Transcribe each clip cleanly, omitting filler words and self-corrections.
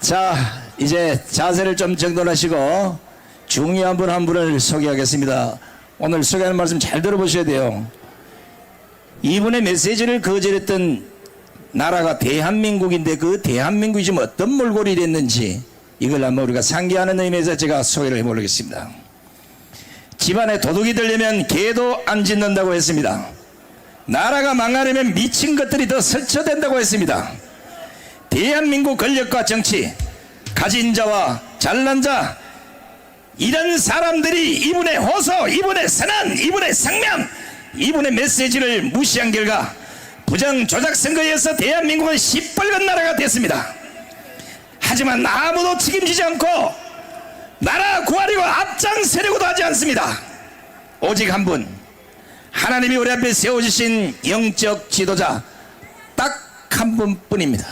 자, 이제 자세를 좀 정돈하시고 중요한 분 한 분을 소개하겠습니다. 오늘 소개하는 말씀 잘 들어보셔야 돼요. 이분의 메시지를 거절했던 나라가 대한민국인데 그 대한민국이 지금 어떤 몰골이 됐는지 이걸 한번 우리가 상기하는 의미에서 제가 소개를 해보겠습니다. 집안에 도둑이 들려면 개도 안 짖는다고 했습니다. 나라가 망하려면 미친 것들이 더 설쳐된다고 했습니다. 대한민국 권력과 정치, 가진 자와 잘난 자, 이런 사람들이 이분의 호소, 이분의 선언, 이분의 성명, 이분의 메시지를 무시한 결과 부정조작선거에서 대한민국은 시뻘건 나라가 됐습니다. 하지만 아무도 책임지지 않고 나라 구하려고 앞장서려고도 하지 않습니다. 오직 한 분, 하나님이 우리 앞에 세워주신 영적 지도자 딱 한 분뿐입니다.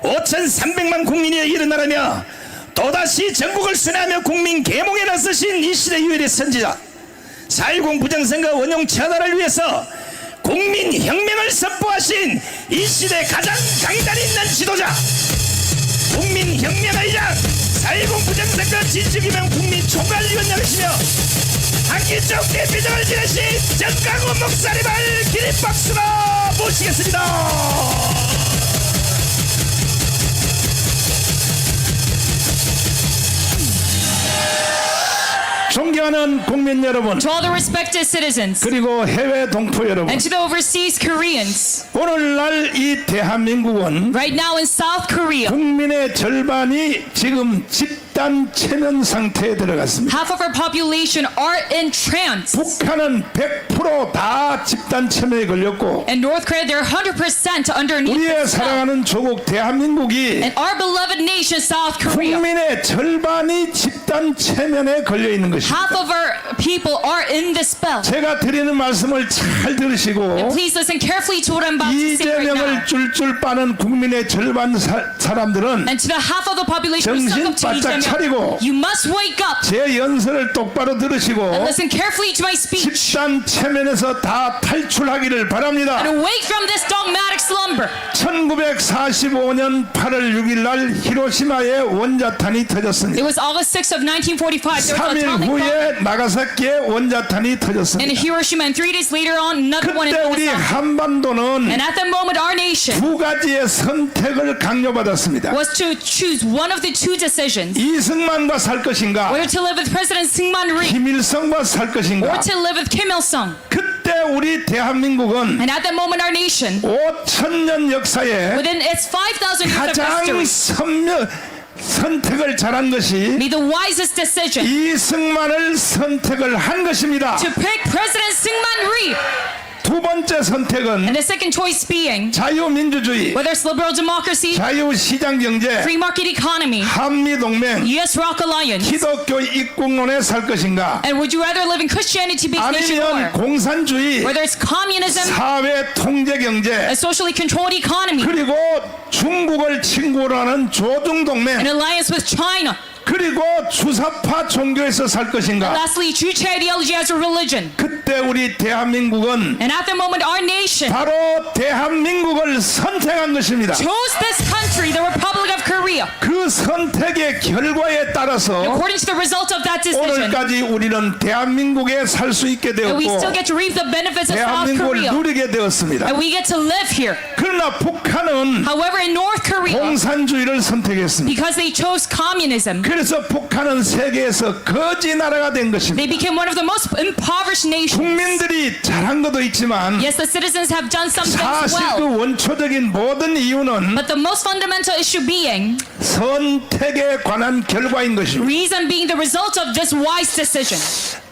5,300만 국민이 일어나라며 또다시 전국을 순회하며 국민 계몽에 나서신 이 시대 유일의 선지자, 4.10 부정선거 원용 처단을 위해서 국민혁명을 선포하신 이 시대 가장 강단이 있는 지도자, 국민혁명의 장, 4.10 부정선거 진실규명 국민 총괄위원장이시며 한기적 대표장을 지내신 정강훈 목사님을 기립 박수로 모시겠습니다. 존경하는 국민 여러분, To all the respected citizens 그리고 해외 동포 여러분, and to the overseas Koreans, 오늘날 이 대한민국은 right now in South Korea, 국민의 절반이 지금 집단 체면 상태에 들어갔습니다. half of our population are in trance. 북한은 100% 다 집단 체면에 걸렸고 In North Korea, they're 100% underneath 우리의 the spell. 사랑하는 조국 대한민국이 And our beloved nation, South Korea, 국민의 절반이 집단 체면에 걸려 있는 것입니다. half of our people are in this spell. 제가 드리는 말씀을 잘 들으시고 Please listen carefully to what I'm about to say right now. 이재명을 줄줄 빠는 국민의 절반 사람들은 And to the half of the population who 정신 suck up to 바짝 차리고 Lee Jae-myung, you must wake up 제 연설을 똑바로 들으시고 and listen carefully to my speech 집단 체면에서 다 탈출하기를 바랍니다. and awake from this dogmatic slumber. 1945년 8월 6일 날 히로시마에 원자탄이 It 터졌습니다. was August 6th of 1945. There was 3일 atomic bomb 후에 나가사키에 원자탄이 in 터졌습니다. Hiroshima, and 3 days later on, another one in 그때 우리 Nagasaki. 한반도는 And at that moment, our nation 두 가지의 선택을 강요받았습니다. was to choose one of the two decisions: 이승만과 살 것인가, whether to live with President Syngman Rhee 김일성과 살 or 것인가. to live with Kim Il Sung. 그때 우리 대한민국은 And at that moment, our nation, 5,000년 역사에 within its 5,000 years of 가장 history, 선택을 잘한 것이 made the wisest decision 이승만을 선택을 한 것입니다. to pick President Syngman Rhee. 두 번째 선택은 And the second choice being 자유민주주의, whether it's liberal democracy, 자유시장경제, free market economy, 한미동맹, US-ROC alliance. 기독교 입국론에 살 것인가, And would you rather live in Christianity-based nation 아니면 or 공산주의, whether it's communism, 사회 통제경제, a socially controlled economy, 그리고 중국을 친구로 하는 조중동맹, an alliance with China, 그리고 주사파 종교에서 살 것인가. lastly, true ideology as a religion? 그때 우리 대한민국은 And at the moment, our nation 바로 대한민국을 선택한 것입니다. chose this country, the Republic of Korea. 그 선택의 결과에 따라서 According to the result of that decision, 오늘까지 우리는 대한민국에 살 수 있게 and we still 되었고 get to reap the benefits of South 대한민국을 Korea, 누리게 되었습니다. and we get to live here. 그러나 북한은 However, in North Korea, 공산주의를 선택했습니다. because they chose communism, 그래서 북한은 세계에서 거지 나라가 된 것입니다. they became one of the most impoverished nations. 국민들이 잘한 것도 있지만 Yes, the citizens have done some things 사실 그 well, 원초적인 모든 이유는 but the most fundamental issue being, 선택에 관한 결과인 것입니다. reason being the result of this wise decision.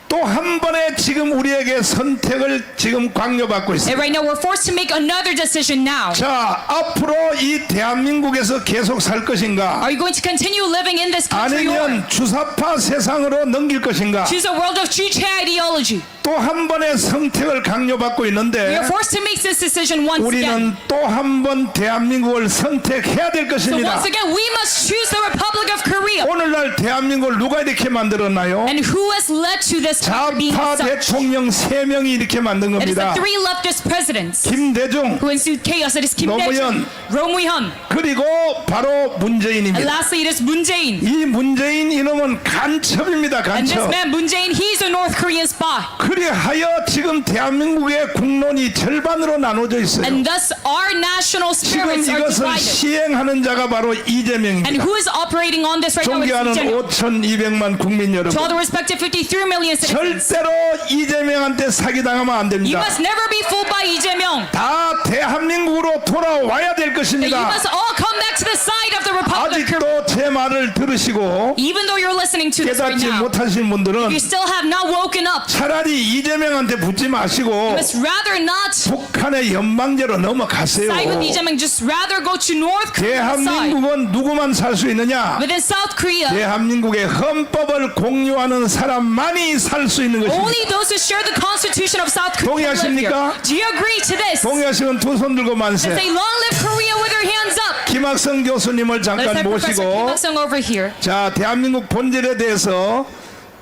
또 한 번에 지금 우리에게 선택을 지금 강요받고 있습니다. And right now, we're forced to make another decision now. 자, 앞으로 이 대한민국에서 계속 살 것인가, Are you going to continue living in this country or 아니면 주사파 세상으로 넘길 것인가, choose a world of true ideology? 또 또 한 번의 선택을 강요받고 We 있는데 are forced to make this decision once again. 우리는 또 한 번 대한민국을 선택해야 될 So 것입니다. once again, we must choose the Republic of Korea. 오늘날 대한민국을 누가 이렇게 만들었나요? And who has led to this country being 좌파 such? 대통령 3명이 이렇게 만든 It is the 겁니다. three leftist presidents 김대중, who ensued chaos. It is Kim 노무현. Dae-jung, Roh Moo-hyun, 그리고 바로 and 문재인입니다. lastly, it is Moon Jae-in. 이 문재인 이놈은 간첩입니다. And this 간첩. man, Moon Jae-in, he's a North Korean spy. 그리하여 지금 대한민국의 국론이 절반으로 나눠져 있어요. And thus, our national 지금 spirits are 이것을 divided. 시행하는 자가 바로 And 이재명입니다. who is operating on this right now? It is 존경하는 Lee Jae-myung. 5,200만 국민 To all 여러분, the respective 53 million citizens, 절대로 이재명한테 사기당하면 안 you 됩니다. must never be fooled by Lee Jae-myung. 다 대한민국으로 돌아와야 될 That you 것입니다. must all come back to the side of the Republic of Korea. 아직도 제 말을 들으시고 Even though you're listening to this right 깨닫지 now, 못하신 분들은 you still have not woken up. 차라리 이재명한테 붙지 마시고 You must rather not 북한의 연방제로 넘어가세요. side with Lee Jae-myung. Just rather go to North Korea's side. 대한민국은 누구만 살 수 있느냐? Within South Korea, 대한민국의 헌법을 공유하는 사람만이 살 수 있는 것입니다. only those who share the Constitution of South Korea live here. 동의하십니까? Do you agree to this? 동의하시면 두 손 들고 만세. Say long live Korea with your hands up. 김학성 교수님을 Let's 잠깐 have Professor Kim 모시고 Il-sung over here. 자, 대한민국 본질에 대해서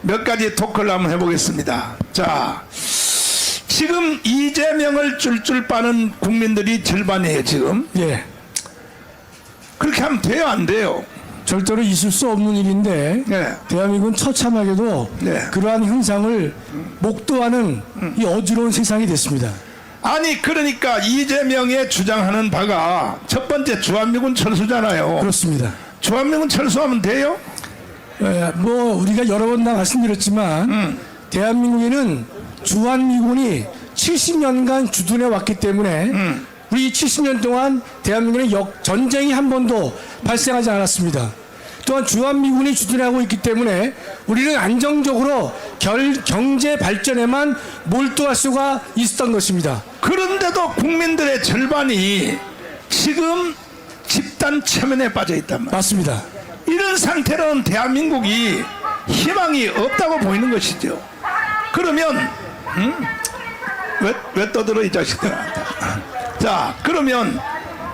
몇 가지 토크를 한번 해보겠습니다. 자, 지금 이재명을 쫄쫄 빠는 국민들이 절반이에요. 지금 예, 그렇게 하면 돼요, 안 돼요? 절대로 있을 수 없는 일인데 네. 대한민국은 처참하게도 네. 그러한 현상을 목도하는 이 어지러운 세상이 됐습니다. 아니 그러니까 이재명의 주장하는 바가 첫 번째 주한미군 철수잖아요. 그렇습니다. 주한미군 철수하면 돼요? 뭐 우리가 여러 번 다 말씀드렸지만 대한민국에는 주한미군이 70년간 주둔해 왔기 때문에 우리 70년 동안 대한민국의 전쟁이 한 번도 발생하지 않았습니다. 또한 주한미군이 주둔하고 있기 때문에 우리는 안정적으로 경제 발전에만 몰두할 수가 있었던 것입니다. 그런데도 국민들의 절반이 지금 집단 체면에 빠져 있단 말이에요. 맞습니다. 이런 상태로는 대한민국이 희망이 없다고 보이는 것이죠. 그러면 왜 떠들어 이 자식들한테. 자, 그러면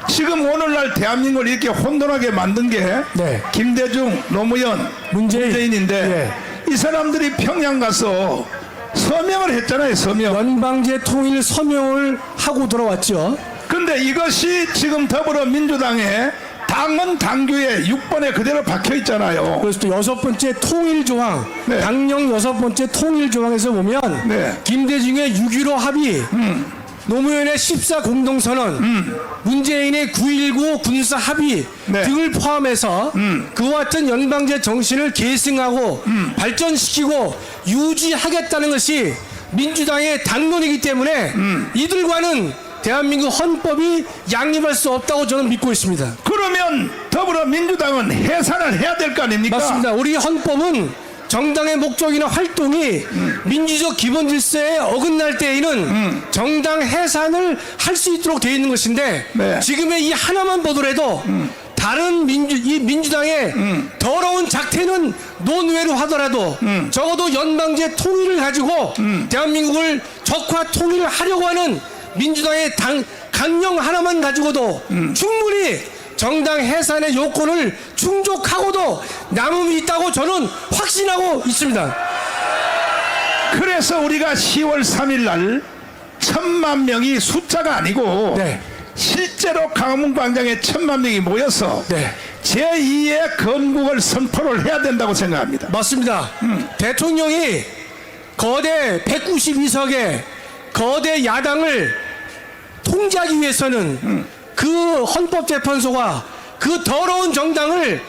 지금 오늘날 대한민국을 이렇게 혼돈하게 만든 게 네. 김대중, 노무현, 문재인인데 이 사람들이 평양 가서 서명을 했잖아요. 서명. 연방제 통일 서명을 하고 돌아왔죠. 근데 이것이 지금 더불어민주당의 당헌 당규에 6번에 그대로 박혀 있잖아요. 그래서 또 6번째 통일 조항, 네. 당령 6번째 통일 조항에서 보면 네. 김대중의 6.15 합의, 노무현의 14 공동선언, 문재인의 9.19 군사 합의 네. 등을 포함해서 그와 같은 연방제 정신을 계승하고 발전시키고 유지하겠다는 것이 민주당의 당론이기 때문에 이들과는 대한민국 헌법이 양립할 수 없다고 저는 믿고 있습니다. 그러면 더불어민주당은 해산을 해야 될 거 아닙니까? 맞습니다. 우리 헌법은 정당의 목적이나 활동이 민주적 기본 질서에 어긋날 때에는 정당 해산을 할 수 있도록 되어 있는 것인데 네. 지금의 이 하나만 보더라도 다른 민주당의 더러운 작태는 논외로 하더라도 적어도 연방제 통일을 가지고 대한민국을 적화 통일을 하려고 하는 민주당의 강령 하나만 가지고도 충분히 정당 해산의 요건을 충족하고도 남음이 있다고 저는 확신하고 있습니다. 그래서 우리가 10월 3일 날 1,000만 명이 숫자가 아니고 네. 실제로 강화문광장에 1,000만 명이 모여서 네. 제2의 건국을 선포를 해야 된다고 생각합니다. 맞습니다. 대통령이 거대 192석의 거대 야당을 통제하기 위해서는 그 헌법재판소가 그 더러운 정당을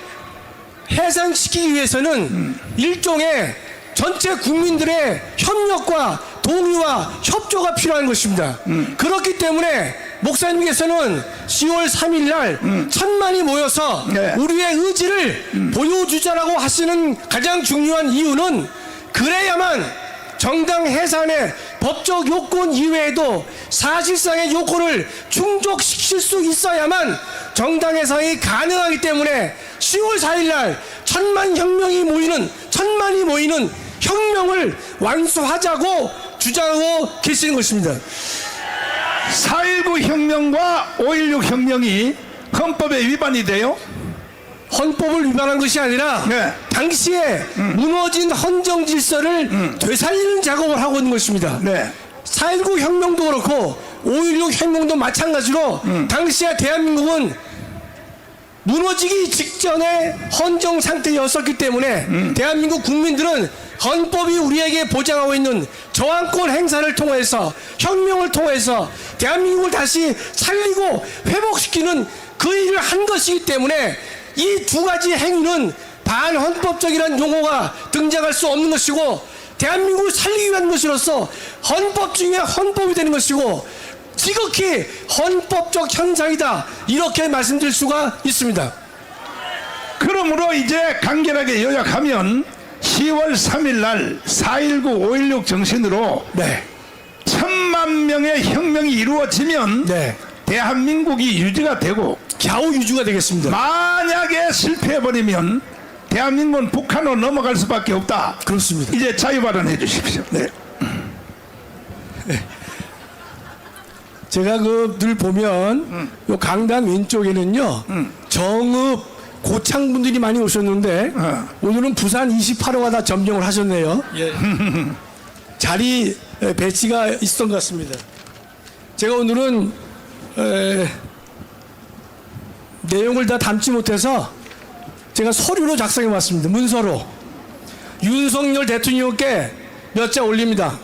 해산시키기 위해서는 일종의 전체 국민들의 협력과 동의와 협조가 필요한 것입니다. 그렇기 때문에 목사님께서는 10월 3일 날 1,000만이 모여서 네. 우리의 의지를 보여주자라고 하시는 가장 중요한 이유는 그래야만 정당 해산의 법적 요건 이외에도 사실상의 요건을 충족시킬 수 있어야만 정당 해산이 가능하기 때문에 10월 4일 날 1,000만이 모이는 혁명을 완수하자고 주장하고 계시는 것입니다. 4.19 혁명과 5.16 혁명이 헌법에 위반이 돼요? 헌법을 위반한 것이 아니라 네. 당시에 무너진 헌정 질서를 되살리는 작업을 하고 있는 것입니다. 네. 4.19 혁명도 그렇고 5.16 혁명도 마찬가지로 당시에 대한민국은 무너지기 직전에 헌정 상태였었기 때문에 대한민국 국민들은 헌법이 우리에게 보장하고 있는 저항권 행사를 통해서 혁명을 통해서 대한민국을 다시 살리고 회복시키는 그 일을 한 것이기 때문에 이 두 가지 행위는 반헌법적이라는 용어가 등장할 수 없는 것이고 대한민국을 살리기 위한 것으로서 헌법 중에 헌법이 되는 것이고 지극히 헌법적 현상이다 이렇게 말씀드릴 수가 있습니다. 그러므로 이제 간결하게 요약하면 10월 3일 날 4.19 5.16 정신으로 네. 1,000만 명의 혁명이 이루어지면 네. 대한민국이 유지가 되고 겨우 유지가 되겠습니다. 만약에 실패해버리면 대한민국은 북한으로 넘어갈 수밖에 없다. 그렇습니다. 이제 자유발언해 주십시오. 네. 제가 그 늘 보면 요 강단 왼쪽에는요 정읍 고창분들이 많이 오셨는데 오늘은 부산 28호가 다 점령을 하셨네요. 자리 배치가 있었던 것 같습니다. 제가 오늘은 내용을 다 담지 못해서 제가 서류로 작성해 왔습니다. 문서로 윤석열 대통령께 몇 자 올립니다.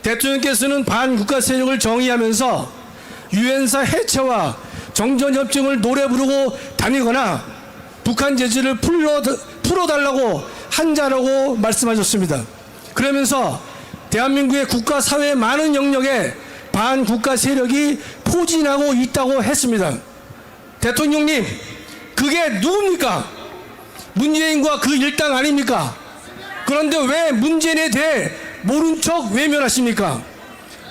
대통령께서는 반국가 세력을 정의하면서 유엔사 해체와 정전협정을 노래 부르고 다니거나 북한 제재를 풀어달라고 한자라고 말씀하셨습니다. 그러면서 대한민국의 국가 사회의 많은 영역에 반국가 세력이 포진하고 있다고 했습니다. 대통령님, 그게 누굽니까? 문재인과 그 일당 아닙니까? 그런데 왜 문재인에 대해 모른 척 외면하십니까?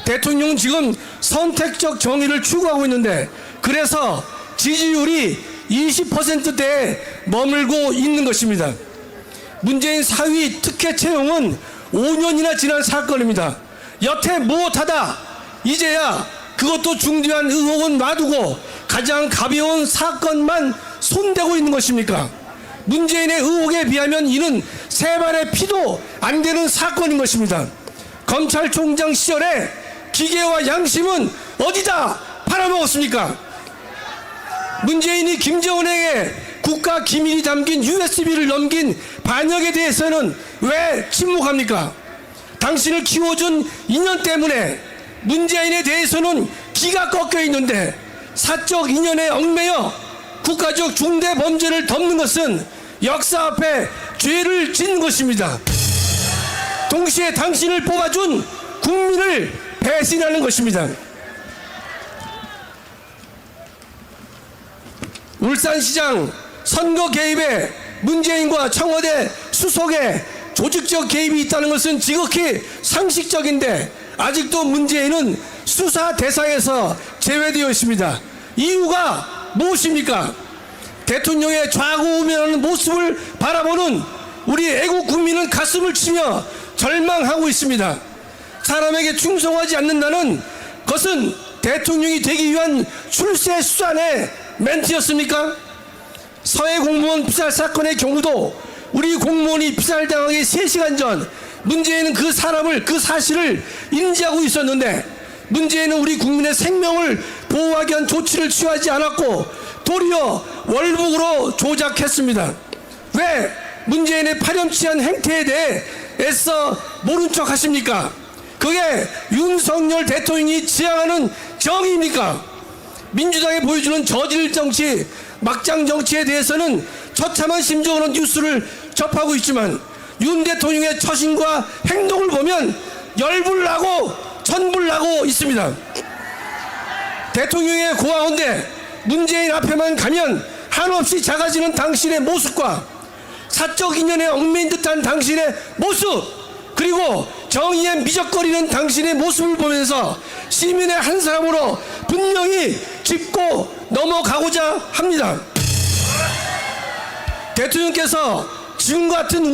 대통령은 지금 선택적 정의를 추구하고 있는데 그래서 지지율이 20%대에 머물고 있는 것입니다. 문재인 사위 특혜 채용은 5년이나 지난 사건입니다. 여태 무엇하다 이제야 그것도 중대한 의혹은 놔두고 가장 가벼운 사건만 손대고 있는 것입니까? 문재인의 의혹에 비하면 이는 세 발의 피도 안 되는 사건인 것입니다. 검찰총장 시절에 기계와 양심은 어디다 팔아먹었습니까? 문재인이 김정은에게 국가 기밀이 담긴 USB를 넘긴 반역에 대해서는 왜 침묵합니까? 당신을 키워준 인연 때문에 문재인에 대해서는 기가 꺾여 있는데 사적 인연에 얽매여 국가적 중대 범죄를 덮는 것은 역사 앞에 죄를 짓는 것입니다. 동시에 당신을 뽑아준 국민을 배신하는 것입니다. 울산시장 선거 개입에 문재인과 청와대 수석의 조직적 개입이 있다는 것은 지극히 상식적인데 아직도 문재인은 수사 대상에서 제외되어 있습니다. 이유가 무엇입니까? 대통령의 좌고우면하는 모습을 바라보는 우리 애국 국민은 가슴을 치며 절망하고 있습니다. 사람에게 충성하지 않는다는 것은 대통령이 되기 위한 출세수단의 멘트였습니까? 서해 공무원 피살 사건의 경우도 우리 공무원이 피살당하기 3시간 전 문재인은 그 사실을 인지하고 있었는데 문재인은 우리 국민의 생명을 보호하기 위한 조치를 취하지 않았고 도리어 월북으로 조작했습니다. 왜 문재인의 파렴치한 행태에 대해 애써 모른 척 하십니까? 그게 윤석열 대통령이 지향하는 정의입니까? 민주당이 보여주는 저질 정치, 막장 정치에 대해서는 처참한 심정으로 뉴스를 접하고 있지만 윤 대통령의 처신과 행동을 보면 열불나고 천불나고 있습니다. 대통령의 고아원데 문재인 앞에만 가면 한없이 작아지는 당신의 모습과 사적 인연에 얽매인 듯한 당신의 모습 그리고 정의에 미적거리는 당신의 모습을 보면서 시민의 한 사람으로 분명히 짚고 넘어가고자 합니다. 대통령께서 지금 같은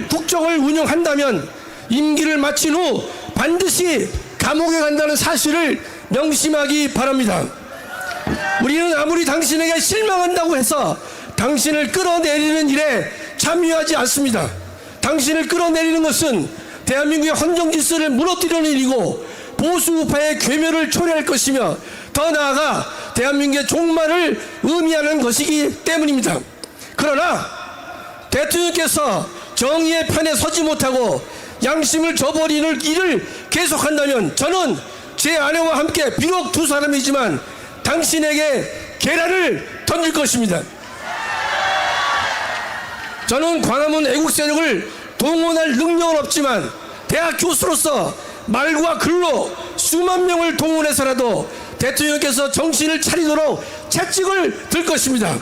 국정을 운영한다면 임기를 마친 후 반드시 감옥에 간다는 사실을 명심하기 바랍니다. 우리는 아무리 당신에게 실망한다고 해서 당신을 끌어내리는 일에 참여하지 않습니다. 당신을 끌어내리는 것은 대한민국의 헌정 질서를 무너뜨리는 일이고 보수 우파의 괴멸을 초래할 것이며 더 나아가 대한민국의 종말을 의미하는 것이기 때문입니다. 그러나 대통령께서 정의의 편에 서지 못하고 양심을 저버리는 일을 계속한다면 저는 제 아내와 함께 비록 두 사람이지만 당신에게 계란을 던질 것입니다. 저는 광화문 애국 세력을 동원할 능력은 없지만 대학 교수로서 말과 글로 수만 명을 동원해서라도 대통령께서 정신을 차리도록 채찍을 들 것입니다.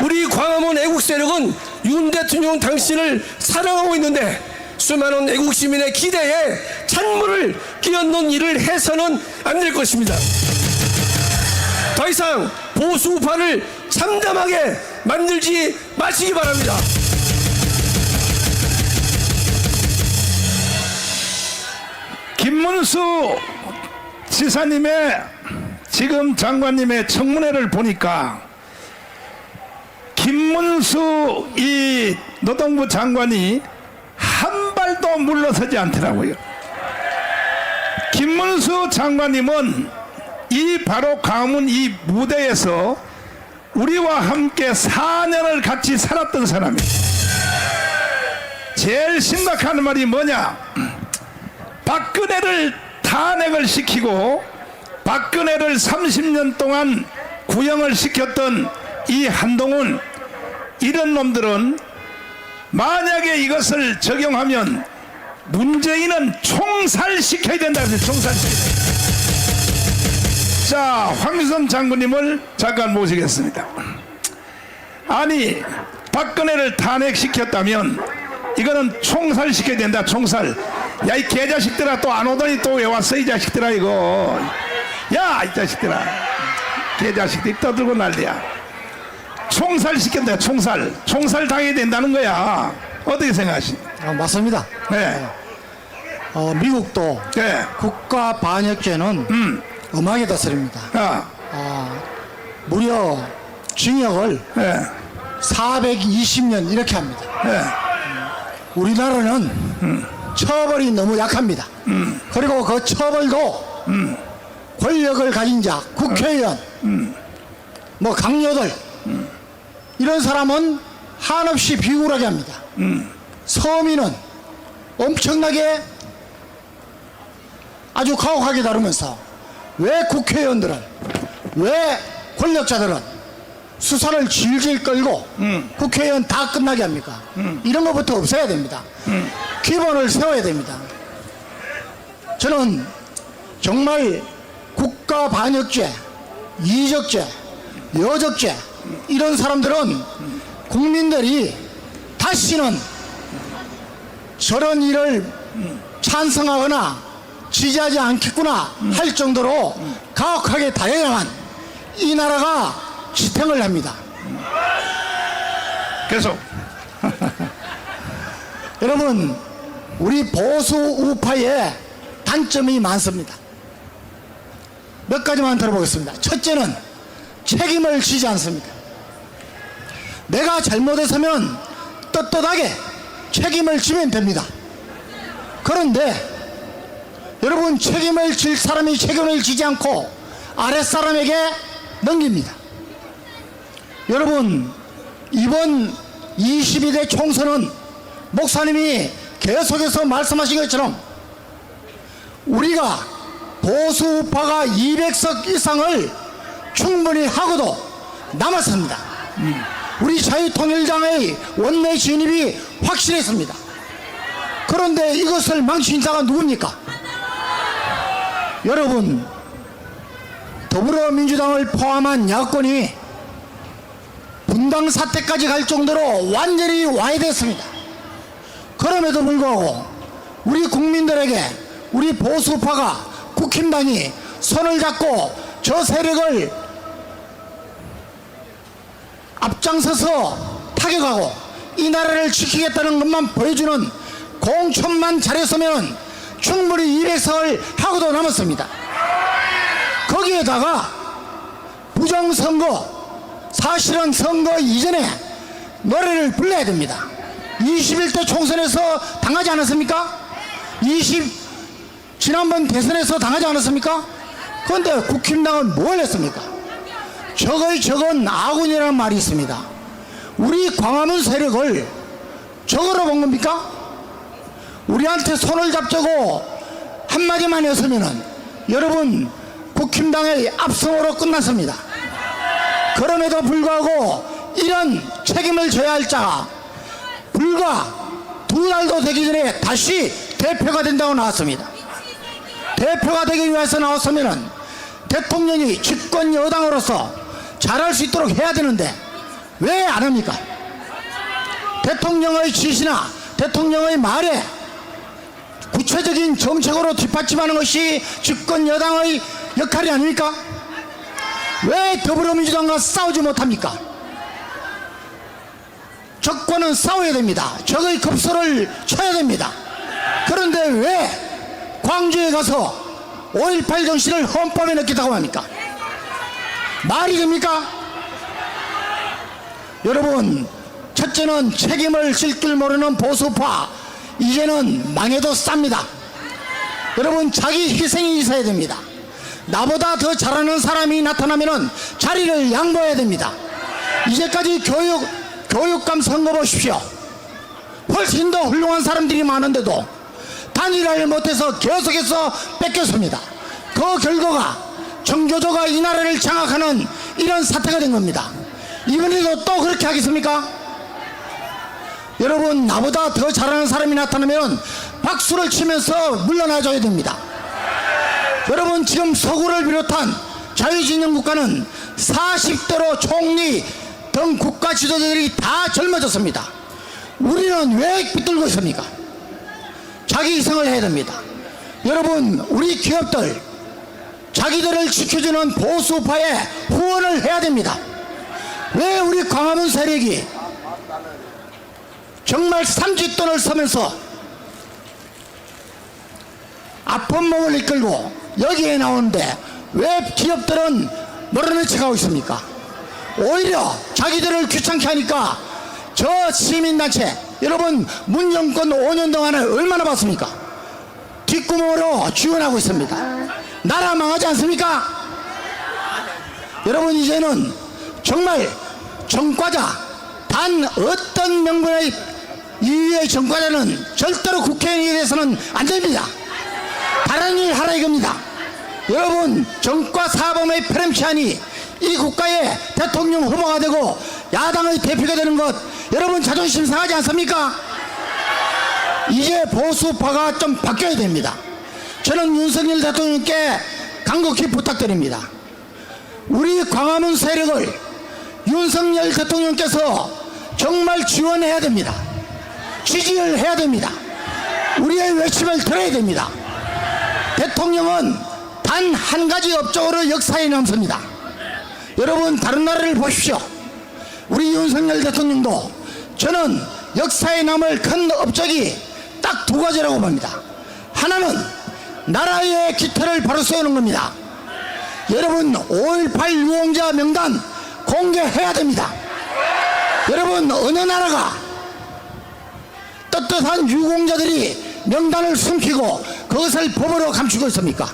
우리 광화문 애국 세력은 윤 대통령 당신을 사랑하고 있는데 수많은 애국 시민의 기대에 찬물을 끼얹는 일을 해서는 안 될 것입니다. 더 이상 보수 우파를 참담하게 만들지 마시기 바랍니다. 김문수 지사님의 지금 장관님의 청문회를 보니까 김문수 이 노동부 장관이 한 발도 물러서지 않더라고요. 김문수 장관님은 이 바로 광화문 이 무대에서 우리와 함께 4년을 같이 살았던 사람이에요. 제일 심각한 말이 뭐냐? 박근혜를 탄핵을 시키고 박근혜를 30년 동안 구형을 시켰던 이 한동훈, 이런 놈들은 만약에 이것을 적용하면 문재인은 총살시켜야 된다. 총살시켜야 된다. 자, 황교안 장군님을 잠깐 모시겠습니다. 아니, 박근혜를 탄핵시켰다면 이거는 총살시켜야 된다. 총살. 야, 이 개자식들아, 또 안 오더니 또 왜 왔어, 이 자식들아, 이거. 야, 이 자식들아. 개자식들이 떠들고 난리야. 총살시킨다. 총살 당해야 된다는 거야. 어떻게 생각하십니까? 맞습니다. 네. 미국도 네. 국가 반역죄는 엄하게 다스립니다. 아, 무려 징역을 네. 420년 이렇게 합니다. 네. 우리나라는 처벌이 너무 약합니다. 그리고 그 처벌도 권력을 가진 자, 국회의원, 뭐 강요들 이런 사람은 한없이 비굴하게 합니다. 서민은 엄청나게 아주 가혹하게 다루면서 왜 국회의원들은, 왜 권력자들은 수사를 질질 끌고 국회의원 다 끝나게 합니까? 이런 것부터 없애야 됩니다. 기본을 세워야 됩니다. 저는 정말 국가 반역죄, 이적죄, 여적죄 이런 사람들은 국민들이 다시는 저런 일을 찬성하거나 지지하지 않겠구나 할 정도로 가혹하게 다양한 이 나라가 지탱을 합니다. 계속. 여러분, 우리 보수 우파의 단점이 많습니다. 몇 가지만 들어보겠습니다. 첫째는 책임을 지지 않습니다. 내가 잘못했으면 떳떳하게 책임을 지면 됩니다. 그런데 여러분, 책임을 질 사람이 책임을 지지 않고 아랫사람에게 넘깁니다. 여러분, 이번 22대 총선은 목사님이 계속해서 말씀하신 것처럼 우리가 보수 우파가 200석 이상을 충분히 하고도 남았습니다. 우리 자유통일당의 원내 진입이 확실했습니다. 그런데 이것을 망친 자가 누굽니까? 여러분, 더불어민주당을 포함한 야권이 분당 사태까지 갈 정도로 완전히 와해됐습니다. 그럼에도 불구하고 우리 국민들에게 우리 보수파가 국힘당이 손을 잡고 저 세력을 앞장서서 타격하고 이 나라를 지키겠다는 것만 보여주는 공천만 잘했으면 충분히 200석을 하고도 남았습니다. 거기에다가 부정선거, 사실은 선거 이전에 노래를 불러야 됩니다. 21대 총선에서 당하지 않았습니까? 지난번 대선에서 당하지 않았습니까? 그런데 국힘당은 뭘 했습니까? 적은 아군이라는 말이 있습니다. 우리 광화문 세력을 적으로 본 겁니까? 우리한테 손을 잡자고 한마디만 했으면은 여러분 국힘당의 압승으로 끝났습니다. 그럼에도 불구하고 이런 책임을 져야 할 자가 불과 2달도 되기 전에 다시 대표가 된다고 나왔습니다. 대표가 되기 위해서 나왔으면은 대통령이 집권 여당으로서 잘할 수 있도록 해야 되는데 왜 안 합니까? 대통령의 지시나 대통령의 말에 구체적인 정책으로 뒷받침하는 것이 집권 여당의 역할이 아닙니까? 왜 더불어민주당과 싸우지 못합니까? 적과는 싸워야 됩니다. 적의 급소를 쳐야 됩니다. 그런데 왜 광주에 가서 5.18 정신을 헌법에 넣겠다고 합니까? 말이 됩니까? 여러분, 첫째는 책임을 질 줄 모르는 보수파, 이제는 망해도 쌉니다. 여러분, 자기 희생이 있어야 됩니다. 나보다 더 잘하는 사람이 나타나면 자리를 양보해야 됩니다. 이제까지 교육감 선거 보십시오. 훨씬 더 훌륭한 사람들이 많은데도 단일화를 못해서 계속해서 뺏겼습니다. 그 결과가 정조조가 이 나라를 장악하는 이런 사태가 된 겁니다. 이번에도 또 그렇게 하겠습니까? 여러분, 나보다 더 잘하는 사람이 나타나면 박수를 치면서 물러나줘야 됩니다. 여러분, 지금 서구를 비롯한 자유진영 국가는 40대로 총리 등 국가 지도자들이 다 젊어졌습니다. 우리는 왜 비뚤고 있습니까? 자기 희생을 해야 됩니다. 여러분, 우리 기업들 자기들을 지켜주는 보수파에 후원을 해야 됩니다. 왜 우리 광화문 세력이 정말 삼짓돈을 쓰면서 아픈 몸을 이끌고 여기에 나오는데 왜 기업들은 모르는 척하고 있습니까? 오히려 자기들을 귀찮게 하니까 저 시민단체, 여러분 문정권 5년 동안에 얼마나 봤습니까? 뒷구멍으로 지원하고 있습니다. 나라 망하지 않습니까? 여러분, 이제는 정말 정과자, 단 어떤 명분의 이유의 정과자는 절대로 국회의원이 돼서는 안 됩니다. 다른 일 하라 이겁니다. 여러분, 정과 사범의 페렴치안이 이 국가의 대통령 후보가 되고 야당의 대표가 되는 것, 여러분 자존심 상하지 않습니까? 이제 보수파가 좀 바뀌어야 됩니다. 저는 윤석열 대통령께 간곡히 부탁드립니다. 우리 광화문 세력을 윤석열 대통령께서 정말 지원해야 됩니다. 지지를 해야 됩니다. 우리의 외침을 들어야 됩니다. 대통령은 단 한 가지 업적으로 역사에 남습니다. 여러분, 다른 나라를 보십시오. 우리 윤석열 대통령도 저는 역사에 남을 큰 업적이 딱 2가지라고 봅니다. 하나는 나라의 기틀을 바로 세우는 겁니다. 여러분, 5.18 유공자 명단 공개해야 됩니다. 여러분, 어느 나라가 떳떳한 유공자들이 명단을 숨기고 그것을 법으로 감추고 있습니까?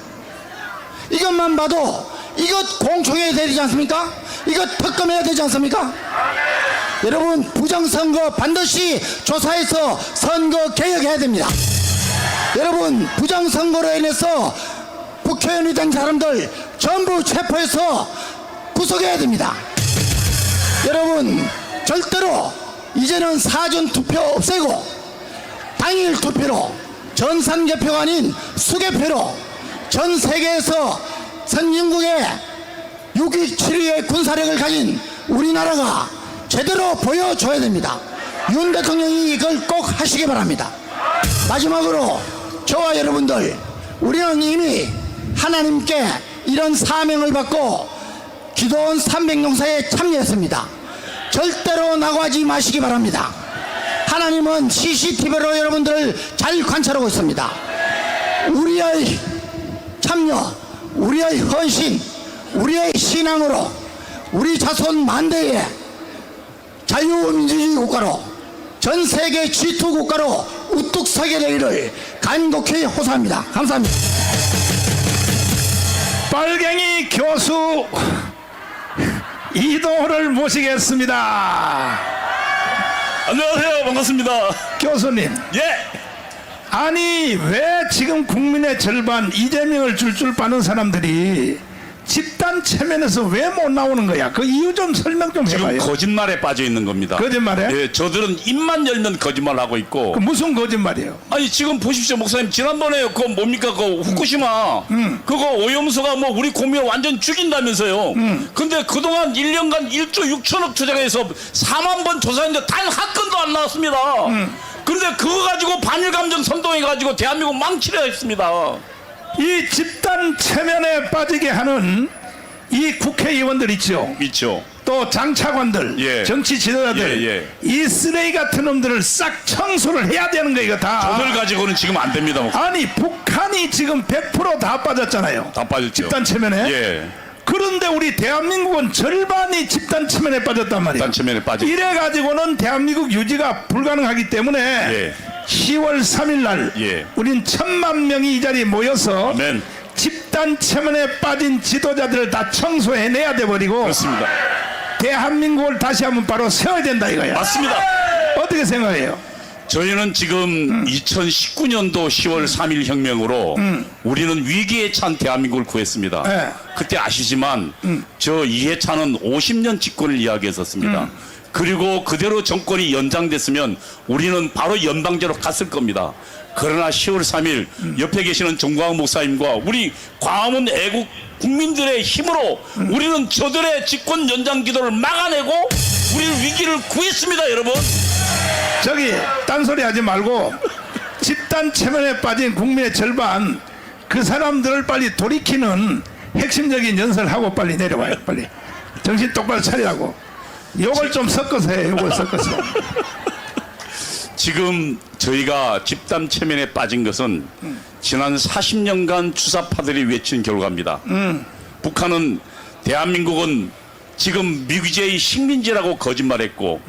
이것만 봐도 이것 공청회해야 되지 않습니까? 이것 특검해야 되지 않습니까? 여러분, 부정선거 반드시 조사해서 선거 개혁해야 됩니다. 여러분, 부정선거로 인해서 국회의원이 된 사람들 전부 체포해서 구속해야 됩니다. 여러분, 절대로 이제는 사전투표 없애고 당일 투표로, 전산개표가 아닌 수개표로 전 세계에서 선진국의 6.27의 군사력을 가진 우리나라가 제대로 보여줘야 됩니다. 윤 대통령이 이걸 꼭 하시기 바랍니다. 마지막으로 저와 여러분들, 우리는 이미 하나님께 이런 사명을 받고 기도원 300용사에 참여했습니다. 절대로 나가지 마시기 바랍니다. 하나님은 CCTV로 여러분들을 잘 관찰하고 있습니다. 우리의 참여, 우리의 헌신, 우리의 신앙으로 우리 자손 만대의 자유민주주의 국가로 전 세계 G2 국가로 우뚝 서게 되기를 간곡히 호소합니다. 감사합니다. 빨갱이 교수 이동호를 모시겠습니다. 안녕하세요. 반갑습니다. 교수님, 예. 아니 왜 지금 국민의 절반 이재명을 줄줄 빠는 사람들이 집단 체면에서 왜 못 나오는 거야? 그 이유 좀 설명 좀 지금 해봐요. 거짓말에 빠져 있는 겁니다. 거짓말에? 예, 저들은 입만 열면 거짓말하고 있고. 그 무슨 거짓말이에요? 아니 지금 보십시오, 목사님. 지난번에 그거 뭡니까? 그 후쿠시마. 그거 오염수가 뭐 우리 국민을 완전 죽인다면서요. 근데 그동안 1년간 1조 6천억 투자해서 4만 번 조사했는데 단 한 건도 안 나왔습니다. 그런데 그거 가지고 반일 감정 선동해가지고 대한민국 망치려 했습니다. 이 집단 체면에 빠지게 하는 이 국회의원들 있죠. 있죠. 또 장차관들, 예. 정치 지도자들, 예, 예. 이 쓰레기 같은 놈들을 싹 청소를 해야 되는 거 이거 다. 저들 가지고는 지금 안 됩니다, 목사님. 아니 북한이 지금 100% 빠졌잖아요. 다 빠졌죠. 집단 체면에. 예. 그런데 우리 대한민국은 절반이 집단 체면에 빠졌단 말이에요. 집단 체면에 빠졌. 이래 가지고는 대한민국 유지가 불가능하기 때문에 예. 10월 3일 날 예. 우린 1000만 명이 이 자리에 모여서 아멘. 집단 체면에 빠진 지도자들을 다 청소해내야 돼 버리고 그렇습니다. 대한민국을 다시 한번 바로 세워야 된다 이거야. 맞습니다. 어떻게 생각해요? 저희는 지금 2019년도 10월 3일 혁명으로 우리는 위기에 찬 대한민국을 구했습니다. 네. 그때 아시지만 저 이해찬은 50년 집권을 이야기했었습니다. 그리고 그대로 정권이 연장됐으면 우리는 바로 연방제로 갔을 겁니다. 그러나 10월 3일 옆에 계시는 정광훈 목사님과 우리 광화문 애국 국민들의 힘으로 우리는 저들의 집권 연장 기도를 막아내고 우리는 위기를 구했습니다, 여러분. 저기 딴소리 하지 말고 집단 체면에 빠진 국민의 절반 그 사람들을 빨리 돌이키는 핵심적인 연설을 하고 빨리 내려와요. 빨리 정신 똑바로 차리라고. 요걸 좀 섞어서 해. 요걸 섞어서. 지금 저희가 집단 체면에 빠진 것은 지난 40년간 주사파들이 외친 결과입니다. 북한은 대한민국은 지금 미제의 식민지라고 거짓말했고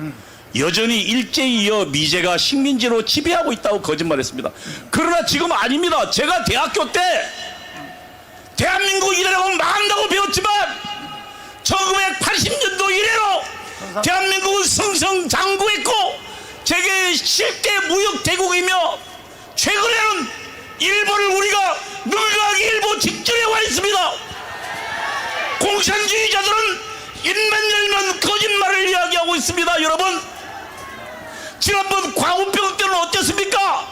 여전히 일제에 이어 미제가 식민지로 지배하고 있다고 거짓말했습니다. 그러나 지금 아닙니다. 제가 대학교 때 대한민국 이래라고 망한다고 배웠지만 1980년도 이래로 대한민국은 승승장구했고 세계 7대 무역 대국이며 최근에는 일본을 우리가 능가하게 일본 직전에 와 있습니다. 공산주의자들은 입만 열면 거짓말을 이야기하고 있습니다. 여러분, 지난번 광우병 때는 어땠습니까?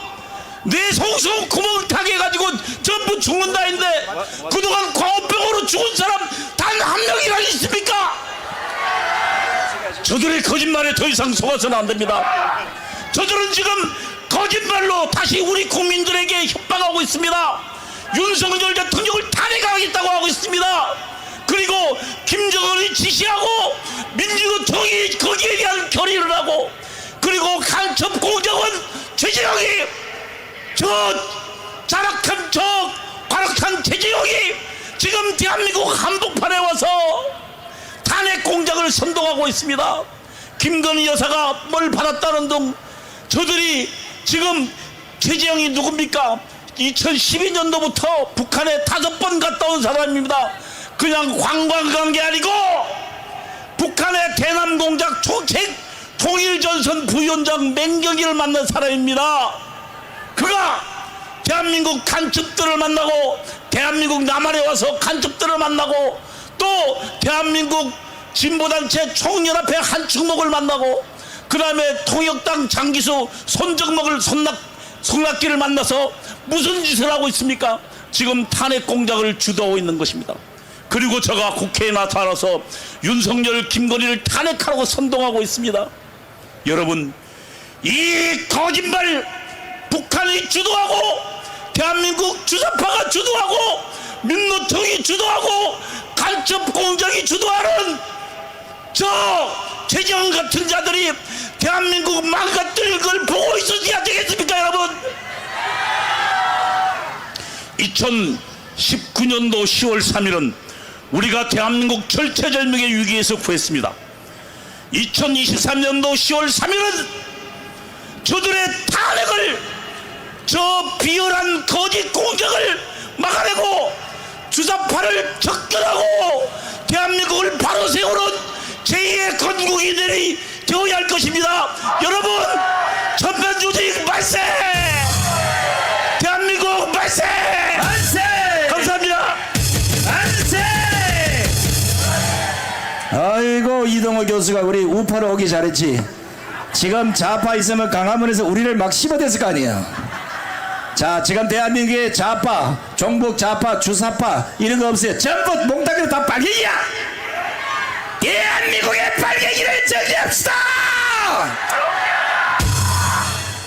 뇌 송송 구멍 타게 해가지고 전부 죽는다 했는데 그동안 광우병으로 죽은 사람 단 한 명이나 있습니까? 저들의 거짓말에 더 이상 속아서는 안 됩니다. 저들은 지금 거짓말로 다시 우리 국민들에게 협박하고 있습니다. 윤석열 대통령을 탄핵하겠다고 하고 있습니다. 그리고 김정은이 지시하고 민주노총이 거기에 대한 결의를 하고 그리고 간첩 공작원 최재형이 저 자락한 저 과락한 최재형이 지금 대한민국 한복판에 와서 탄핵 공작을 선동하고 있습니다. 김건희 여사가 뭘 받았다는 등 저들이 지금 최재형이 누굽니까? 2012년도부터 북한에 5번 갔다 온 사람입니다. 그냥 관광 간 게 아니고 북한의 대남공작 총책 통일전선 부위원장 맹경이를 만난 사람입니다. 그가 대한민국 간첩들을 만나고 대한민국 남한에 와서 간첩들을 만나고 또 대한민국 진보단체 총연합회 한충목을 만나고 그 다음에 통역당 장기수 손정목을 손낙기를 만나서 무슨 짓을 하고 있습니까? 지금 탄핵 공작을 주도하고 있는 것입니다. 그리고 저가 국회에 나타나서 윤석열, 김건희를 탄핵하라고 선동하고 있습니다. 여러분, 이 거짓말 북한이 주도하고 대한민국 주사파가 주도하고 민노총이 주도하고 간첩 공작이 주도하는 저 최재형 같은 자들이 대한민국 망가뜨릴 걸 보고 있어야 되겠습니까, 여러분? 2019년도 10월 3일은 우리가 대한민국 절체절명의 위기에서 구했습니다. 2023년도 10월 3일은 저들의 탄핵을, 저 비열한 거짓 공격을 막아내고 주사파를 접근하고 대한민국을 바로 세우는 제2의 건국이들이 되어야 할 것입니다. 여러분, 전면조직 만세! 대한민국 만세! 만세! 감사합니다. 만세! 아이고 이동호 교수가 우리 우파로 오기 잘했지. 지금 좌파 있으면 강화문에서 우리를 막 씹어댔을 거 아니에요. 자, 지금 대한민국의 좌파, 종북 좌파, 주사파 이런 거 없어요. 전부 몽땅으로 다 빨갱이야. 대한민국의 빨갱이를 정리합시다.